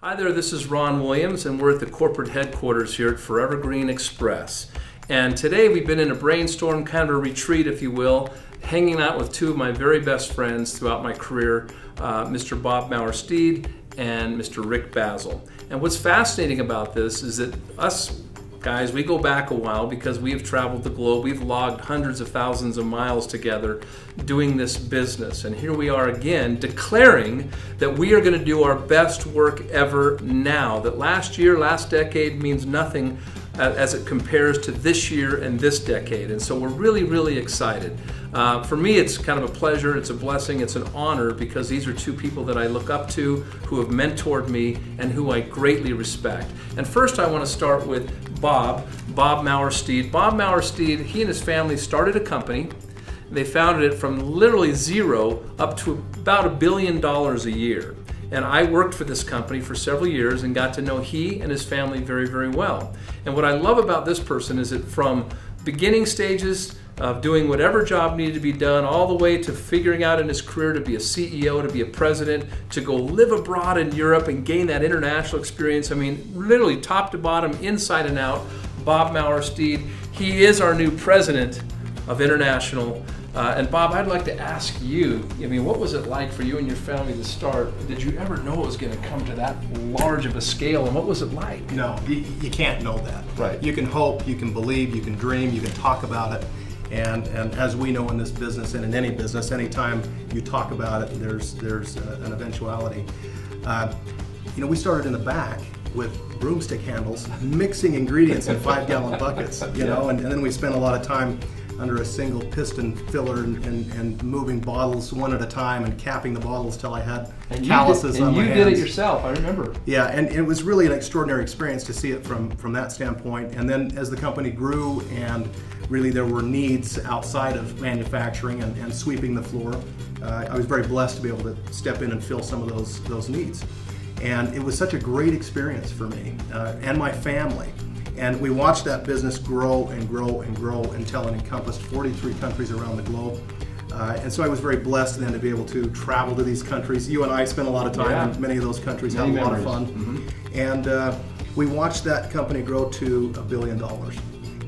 Hi there, this is Ron Williams, and we're at the corporate headquarters here at Forever Green Express. And today we've been in a brainstorm, kind of a retreat, if you will, hanging out with two of my very best friends throughout my career, Mr. Bob Mower Steed and Mr. Rick Bazzill. And what's fascinating about this is that us guys, we go back a while because we have traveled the globe. We've logged hundreds of thousands of miles together doing this business. And here we are again declaring that we are going to do our best work ever now. That last year, last decade means nothing as it compares to this year and this decade. And so we're really, really excited. For me, it's kind of a pleasure, it's a blessing, it's an honor because these are two people that I look up to, who have mentored me, and who I greatly respect. And first I want to start with Bob Mower Steed. Bob Mower Steed, he and his family started a company. They founded it from literally zero up to about $1 billion a year. And I worked for this company for several years and got to know he and his family very, very well. And what I love about this person is that from beginning stages of doing whatever job needed to be done, all the way to figuring out in his career to be a CEO, to be a president, to go live abroad in Europe and gain that international experience. I mean, literally top to bottom, inside and out, Bob Mower Steed. He is our new president of International. And Bob, I'd like to ask you, I mean, what was it like for you and your family to start? Did you ever know it was going to come to that large of a scale, and what was it like? No, you can't know that. Right. You can hope, you can believe, you can dream, you can talk about it. And as we know in this business and in any business, anytime you talk about it, there's an eventuality. We started in the back with broomstick handles, mixing ingredients in 5-gallon buckets, and then we spent a lot of time under a single piston filler and moving bottles one at a time and capping the bottles till I had calluses on my hands. And you did it yourself, I remember. Yeah, and it was really an extraordinary experience to see it from that standpoint. And then as the company grew and really there were needs outside of manufacturing and sweeping the floor, I was very blessed to be able to step in and fill some of those needs. And it was such a great experience for me and my family. And we watched that business grow and grow and grow until it encompassed 43 countries around the globe. And so I was very blessed then to be able to travel to these countries. You and I spent a lot of time in many of those countries, had a lot of fun. Mm-hmm. And we watched that company grow to $1 billion.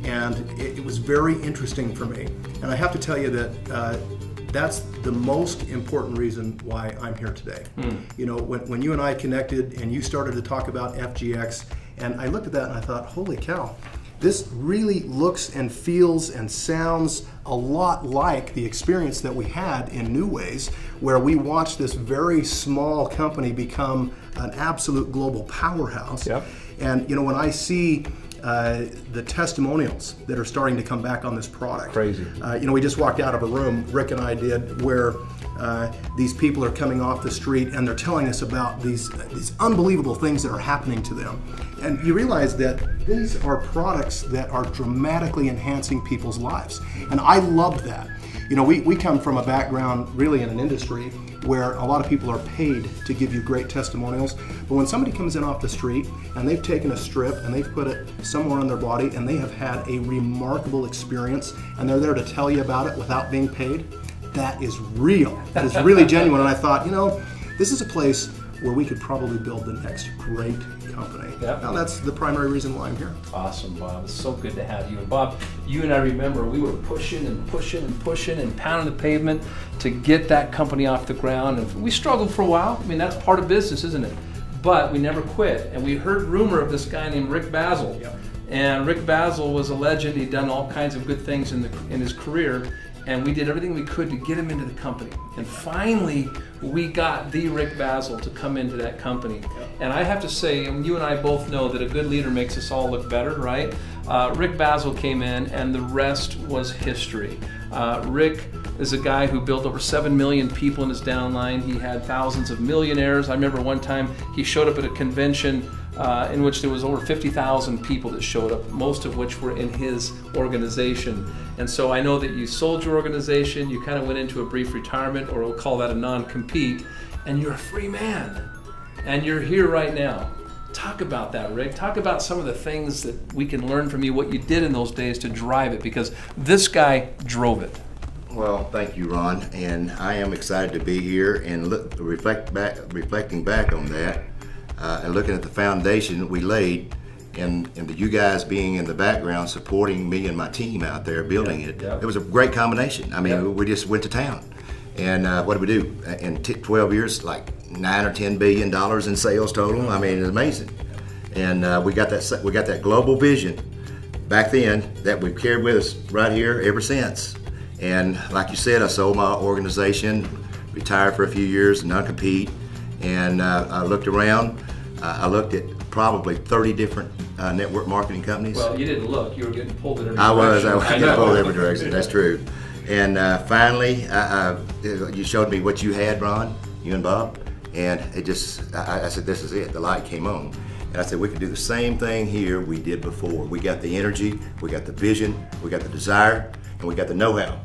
And it was very interesting for me. And I have to tell you that that's the most important reason why I'm here today. When you and I connected and you started to talk about FGX, and I looked at that and I thought, holy cow, this really looks and feels and sounds a lot like the experience that we had in New Ways, where we watched this very small company become an absolute global powerhouse. Yep. And when I see the testimonials that are starting to come back on this product. Crazy. We just walked out of a room, Rick and I did, where these people are coming off the street and they're telling us about these unbelievable things that are happening to them. And you realize that these are products that are dramatically enhancing people's lives. And I love that. We come from a background really in an industry where a lot of people are paid to give you great testimonials. But when somebody comes in off the street and they've taken a strip and they've put it somewhere on their body and they have had a remarkable experience and they're there to tell you about it without being paid, that is real. That is really genuine. And I thought, this is a place where we could probably build the next great company. Yep. Now that's the primary reason why I'm here. Awesome, Bob. It's so good to have you. And Bob, you and I remember we were pushing and pushing and pushing and pounding the pavement to get that company off the ground. And we struggled for a while. I mean, that's part of business, isn't it? But we never quit. And we heard rumor of this guy named Rick Bazzill. Yep. And Rick Bazzill was a legend. He'd done all kinds of good things in his career. And we did everything we could to get him into the company. And finally, we got the Rick Bazzill to come into that company. And I have to say, and you and I both know that a good leader makes us all look better, right? Rick Bazzill came in and the rest was history. Rick is a guy who built over 7 million people in his downline. He had thousands of millionaires. I remember one time he showed up at a convention in which there was over 50,000 people that showed up, most of which were in his organization. And so I know that you sold your organization, you kind of went into a brief retirement, or we'll call that a non-compete, and you're a free man. And you're here right now. Talk about that, Rick. Talk about some of the things that we can learn from you, what you did in those days to drive it, because this guy drove it. Well, thank you, Ron, and I am excited to be here and reflecting back on that. and looking at the foundation we laid, and you guys being in the background supporting me and my team out there building it, it was a great combination. I mean, we just went to town. And what did we do? In 12 years, like $9 or $10 billion in sales total. I mean, it's amazing. And we got that global vision back then that we've carried with us right here ever since. And like you said, I sold my organization, retired for a few years, non-compete, and I looked around. I looked at probably 30 different network marketing companies. Well, you didn't look. You were getting pulled in every direction. I was getting pulled in every direction. direction. That's true. And finally, you showed me what you had, Ron, you and Bob, and it just, I said, this is it. The light came on. And I said, we can do the same thing here we did before. We got the energy, we got the vision, we got the desire, and we got the know-how.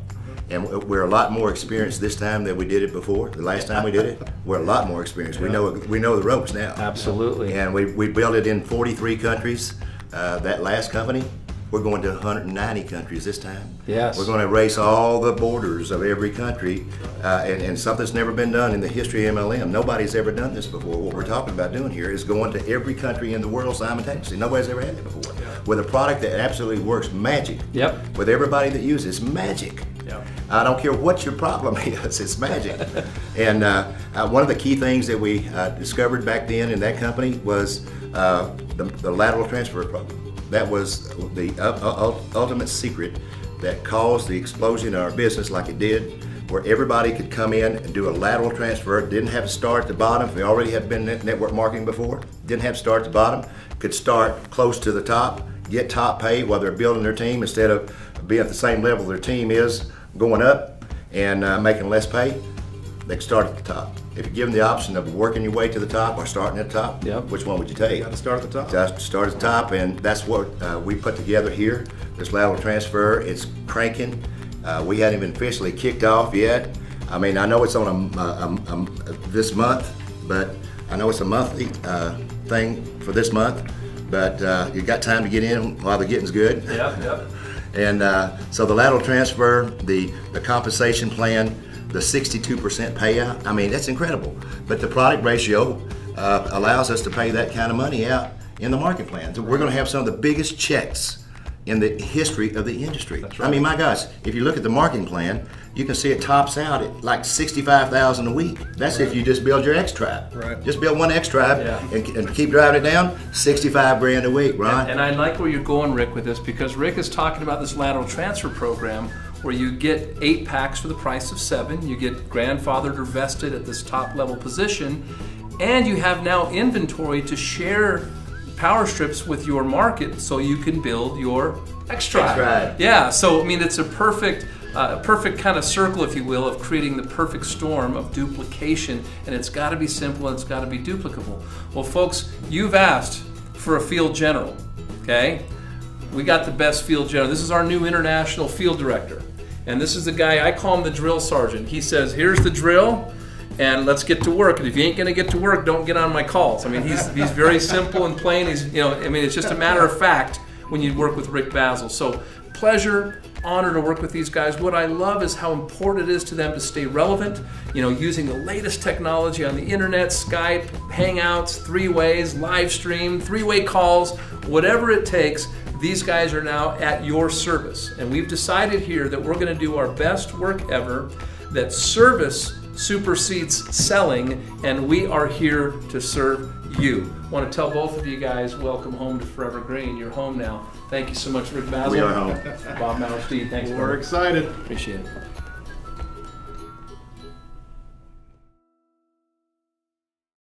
And we're a lot more experienced this time than we did it before. The last time we did it, we're a lot more experienced. We know the ropes now. Absolutely. And we built it in 43 countries. That last company, we're going to 190 countries this time. Yes. We're going to erase all the borders of every country, and something's never been done in the history of MLM. Nobody's ever done this before. What we're talking about doing here is going to every country in the world simultaneously. Nobody's ever had it before. With a product that absolutely works magic. Yep. With everybody that uses it, it's magic. Yep. I don't care what your problem is, it's magic. And one of the key things that we discovered back then in that company was the lateral transfer program. That was the ultimate secret that caused the explosion in our business like it did, where everybody could come in and do a lateral transfer. Didn't have to start at the bottom. If they already had been network marketing before, didn't have to start at the bottom. Could start close to the top, get top pay while they're building their team instead of being at the same level their team is, going up and making less pay. They can start at the top. If you give them the option of working your way to the top or starting at the top, which one would you take? You got to start at the top. Start at the top, and that's what we put together here. This lateral transfer, it's cranking. We hadn't even officially kicked off yet. I mean, I know it's on this month, but I know it's a monthly thing for this month. But you got time to get in while the getting's good. Yep. And so the lateral transfer, the compensation plan, the 62% payout, I mean, that's incredible. But the product ratio allows us to pay that kind of money out in the market plan. So we're going to have some of the biggest checks in the history of the industry. That's right. I mean, my gosh, if you look at the marketing plan, you can see it tops out at like $65,000 a week. That's if you just build your X Tribe. Right. Just build one X Tribe and keep driving it down, 65 grand a week, Ron. And I like where you're going, Rick, with this, because Rick is talking about this lateral transfer program where you get 8 packs for the price of 7. You get grandfathered or vested at this top level position, and you have now inventory to share PowerStrips with your market so you can build your X Tribe. Yeah, so I mean, it's a perfect kind of circle, if you will, of creating the perfect storm of duplication, and it's got to be simple and it's got to be duplicable. Well, folks, you've asked for a field general, okay? We got the best field general. This is our new international field director, and this is the guy, I call him the drill sergeant. He says, here's the drill, and let's get to work. And if you ain't gonna get to work, don't get on my calls. I mean, he's very simple and plain. He's, I mean, it's just a matter of fact when you work with Rick Bazzill. So pleasure, honor to work with these guys. What I love is how important it is to them to stay relevant, using the latest technology on the internet, Skype, Hangouts, 3-ways, live stream, 3-way calls, whatever it takes. These guys are now at your service. And we've decided here that we're gonna do our best work ever, that service supersedes selling, and we are here to serve you. I want to tell both of you guys, welcome home to Forever Green. You're home now. Thank you so much, Rick Bazzill. We are home. Bob Steed, thanks. We're excited. Appreciate it.